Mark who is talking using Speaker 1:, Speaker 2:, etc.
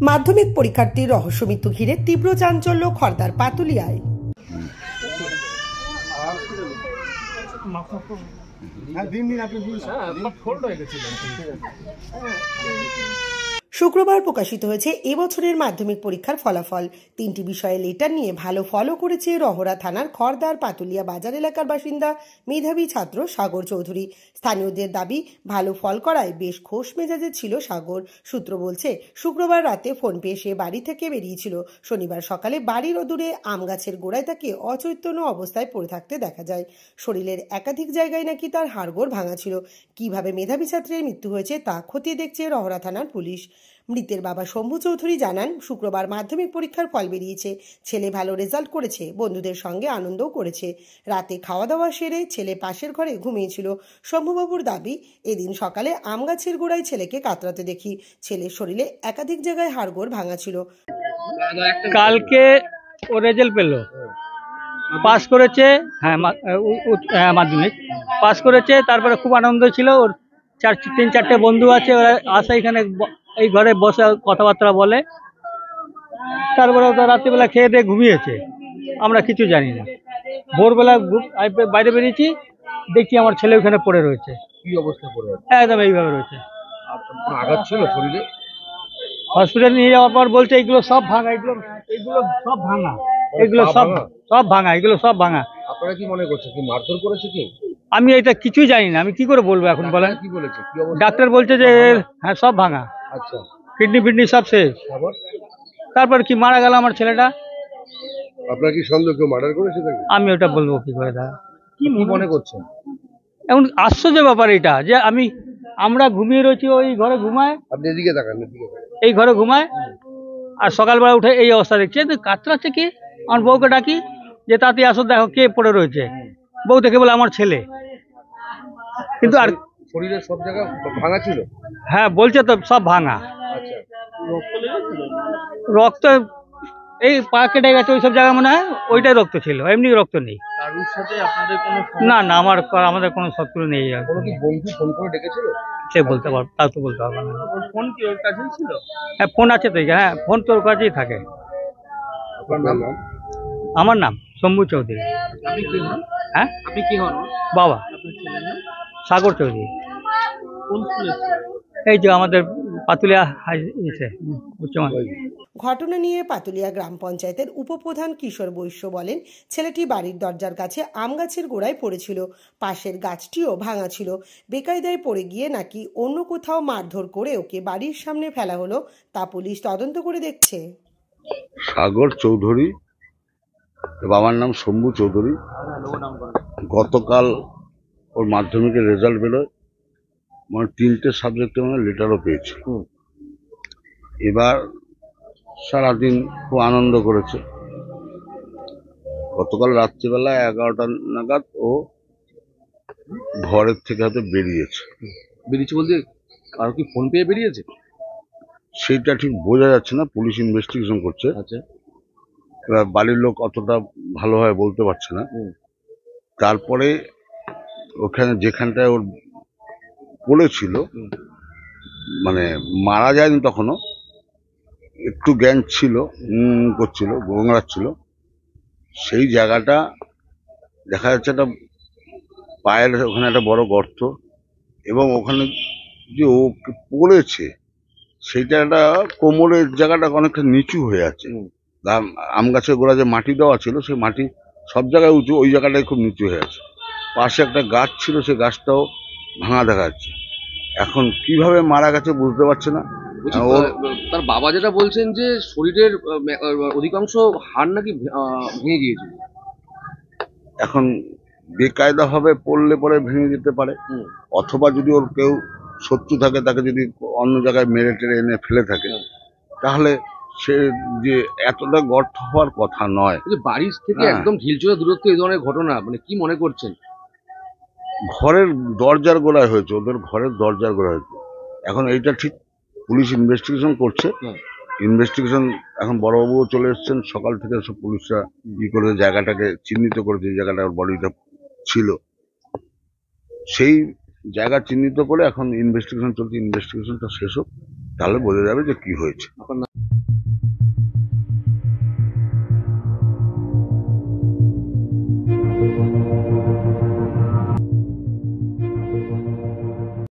Speaker 1: মাধ্যমিক পরীক্ষার্থীর রহস্য মৃত্যু ঘিরে তীব্র চাঞ্চল্য খড়দার পাতুলিয়ায়। শুক্রবার প্রকাশিত হয়েছে এবছরের মাধ্যমিক পরীক্ষার ফলাফল। 3টি বিষয়ে লেটার নিয়ে ভালো ফলও করেছে রহরা থানার খড়দার পাতুলিয়া বাজার এলাকার বাসিন্দা মেধাবী ছাত্র সাগর চৌধুরী। স্থানীয়দের দাবি, ভালো ফল করায় বেশ খোশ মেজাজে ছিল সাগর। সূত্র বলছে, শুক্রবার রাতে ফোন পেয়ে সে বাড়ি থেকে বেরিয়েছিল। শনিবার সকালে বাড়ির অদূরে আম গাছের গোড়ায় তাকে অচৈতন্য অবস্থায় পড়ে থাকতে দেখা যায়। শরীরের একাধিক জায়গায় নাকি তার হাড়গোড় ভাঙা ছিল। কিভাবে মেধাবী ছাত্রের মৃত্যু হয়েছে তা খতিয়ে দেখছে রহরা থানার পুলিশ। মৃতের বাবা শম্ভু চৌধুরী জানান, শুক্রবার মাধ্যমিক পরীক্ষার ফল বেরিয়েছে। ছেলে ভালো রেজাল্ট করেছে, বন্ধুদের সঙ্গে আনন্দও করেছে। রাতে খাওয়া দাওয়া সেরে ছেলে পাশের ঘরে ঘুমিয়েছিল। শম্ভুবাবুর দাবি, এদিন সকালে আম গাছের গোড়ায় ছেলেকে কাতরাতে দেখি। ছেলের শরীরে একাধিক জায়গায় হাড়গোড় ভাঙা ছিল।
Speaker 2: কালকে ও রেজাল্ট পেল, পাস করেছে। হ্যাঁ, মাধ্যমিক পাস করেছে। তারপরে খুব আনন্দ ছিল ওর। 3-4টে বন্ধু আছে, ওরা আসে এখানে এই ঘরে বসে কথাবার্তা বলে। তারপরে তো রাত্রিবেলা খেয়ে দিয়ে ঘুমিয়েছে, আমরা কিছু জানি না। ভোরবেলা বাইরে বেরিয়েছি, দেখছি আমার ছেলে ওখানে পড়ে রয়েছে।
Speaker 3: কি অবস্থা পড়ে আছে?
Speaker 2: একদম এইভাবে রয়েছে।
Speaker 3: আঘাত ছিল শরীরে?
Speaker 2: হসপিটাল নিয়ে যাওয়ার পর বলছে এগুলো সব ভাঙা, এগুলো সব ভাঙা, এগুলো সব ভাঙা, এগুলো সব ভাঙা।
Speaker 3: আপনারা কি মনে করছেন, কি মারধর করেছে কেউ?
Speaker 2: আমি এটা কিছুই জানি না, আমি কি করে বলবো এখন বলেন।
Speaker 3: কি বলেছে, কি অবস্থা?
Speaker 2: ডাক্তার বলছে যে হ্যাঁ সব ভাঙা।
Speaker 3: আচ্ছা,
Speaker 2: কিডনি সব শেষ। তারপর কি মারা গেল আমার ছেলেটা।
Speaker 3: আপনার কি সন্দেহ কেউ মার্ডার করেছে তাকে?
Speaker 2: আমি ওটা বলবো কি করে?
Speaker 3: কি মনে করছেন?
Speaker 2: এখন আশ্চর্য ব্যাপার এটা যে আমরা ঘুমিয়ে রয়েছি, ওই ঘরে ঘুমায়।
Speaker 3: আপনি এদিকে তাকান,
Speaker 2: এই ঘরে ঘুমায়, আর সকালবেলা উঠে এই অবস্থা দেখছে। কাতরাচ্ছে কি? আমার বউকে ডাকি যে তাতে আসো, দেখো কে পড়ে রয়েছে। বউ দেখে বলে আমার ছেলে। কিন্তু আর
Speaker 3: শরীরের সব জায়গা ভাঙা ছিল?
Speaker 2: হ্যাঁ, বলছে তো সব ভাঙা।
Speaker 3: আচ্ছা,
Speaker 2: রক্ত এই পা কেটে গেছে, ওইসব জায়গা মনে হয় ওইটাই রক্ত ছিল, এমনি রক্ত নেই।
Speaker 3: কারোর সাথে আপনাদের কোনো?
Speaker 2: না, আমাদের কোনো শত্রু নেই।
Speaker 3: কোনো কি বন্ধু ফোন করে ডেকেছিল?
Speaker 2: সে বলতে পারবো, তা তো বলতে পারবো না।
Speaker 3: ওর ফোন কি ওর কাছেই ছিল?
Speaker 2: হ্যাঁ, ফোন আছে তো। হ্যাঁ, ফোন তো ওর কাছেই থাকে।
Speaker 3: আপনার নাম?
Speaker 2: আমার নাম শম্ভু চৌধুরী।
Speaker 3: আপনি কি হন?
Speaker 2: হ্যাঁ,
Speaker 3: আপনি কি হন?
Speaker 2: বাবা
Speaker 3: আপনার ছেলের নাম?
Speaker 2: সাগর চৌধুরী।
Speaker 3: কোন স্কুলে?
Speaker 2: এই যে আমাদের পাতুলিয়া উচ্চ মাধ্যমিক।
Speaker 1: ঘটনা নিয়ে পাতুলিয়া গ্রাম পঞ্চায়েতের উপপ্রধান কিশোর বৈশ্য বলেন, ছেলেটি বাড়ির দরজার কাছে আম গাছের গোড়ায় পড়েছিল। পাশের গাছটিও ভাঙা ছিল। বেকায়দায় পড়ে গিয়ে নাকি অন্য কোথাও মারধর করে ওকে বাড়ির সামনে ফেলা হলো, তা পুলিশ তদন্ত করে দেখছে।
Speaker 4: সাগর চৌধুরী, বাবার নাম শম্ভু চৌধুরী। গতকাল ওর মাধ্যমিকের রেজাল্ট বেরোয়, মানে 3টে সাবজেক্টে মানে লেটারও পেয়েছে। এবার সারাদিন খুব আনন্দ করেছে। গতকাল রাত্রিবেলা 11টা নাগাদ ও ঘরের থেকে হয়তো বেরিয়েছে
Speaker 3: বলতে কারো কি ফোন পেয়ে বেরিয়েছে?
Speaker 4: সেইটা ঠিক বোঝা যাচ্ছে না, পুলিশ ইনভেস্টিগেশন করছে।
Speaker 3: আচ্ছা,
Speaker 4: এবার বাড়ির লোক অতটা ভালোভাবে বলতে পারছে না। তারপরে ওখানে যেখানটায় ওর পড়েছিল, মানে মারা যায়নি তখনও, একটু জ্ঞান ছিল, করছিল, গোংড়াচ্ছিল। সেই জায়গাটা দেখা যাচ্ছে একটা পায়ের ওখানে একটা বড় গর্ত, এবং ওখানে যে ও পড়েছে সেইটা একটা কোমরের জায়গাটা অনেকটা নিচু হয়ে আছে। আম গাছের গোড়া যে মাটি দেওয়া ছিল, সেই মাটি সব জায়গায় উঁচু, ওই জায়গাটাই খুব নিচু হয়ে আছে। পাশে একটা গাছ ছিল, সেই গাছটাও ভাঙা দেখা যাচ্ছে। এখন কিভাবে মারা গেছে বুঝতে পারছে না।
Speaker 3: তার বাবা যেটা বলছেন যে শরীরের অধিকাংশ হাড় নাকি ভেঙে গিয়েছে।
Speaker 4: এখন বেকায়দা ভাবে পড়লে পরে ভেঙে যেতে পারে, অথবা যদি ওর কেউ শত্রু থাকে, তাকে যদি অন্য জায়গায় মেরে টেরে এনে ফেলে থাকে, তাহলে সে যে এতটা গর্ত হওয়ার কথা নয়।
Speaker 3: বাড়ির থেকে একদম ঢিলচোড়া দূরত্ব এই ধরনের ঘটনা, মানে কি মনে করছেন?
Speaker 4: ঘরের দরজার গোড়ায় হয়েছে, ওদের ঘরের দরজার গোড়ায় হয়েছে। এখন এইটা ঠিক পুলিশ ইনভেস্টিগেশন করছে। ইনভেস্টিগেশন এখন বড়বাবুও চলে এসছেন, সকাল থেকে সব পুলিশরা করে জায়গাটাকে চিহ্নিত করেছে, যে জায়গাটা বডিটা ছিল, সেই জায়গা চিহ্নিত করে এখন ইনভেস্টিগেশন চলছে। ইনভেস্টিগেশনটা শেষ হোক, তাহলে বোঝা যাবে যে কি হয়েছে।
Speaker 3: আপনার নাম?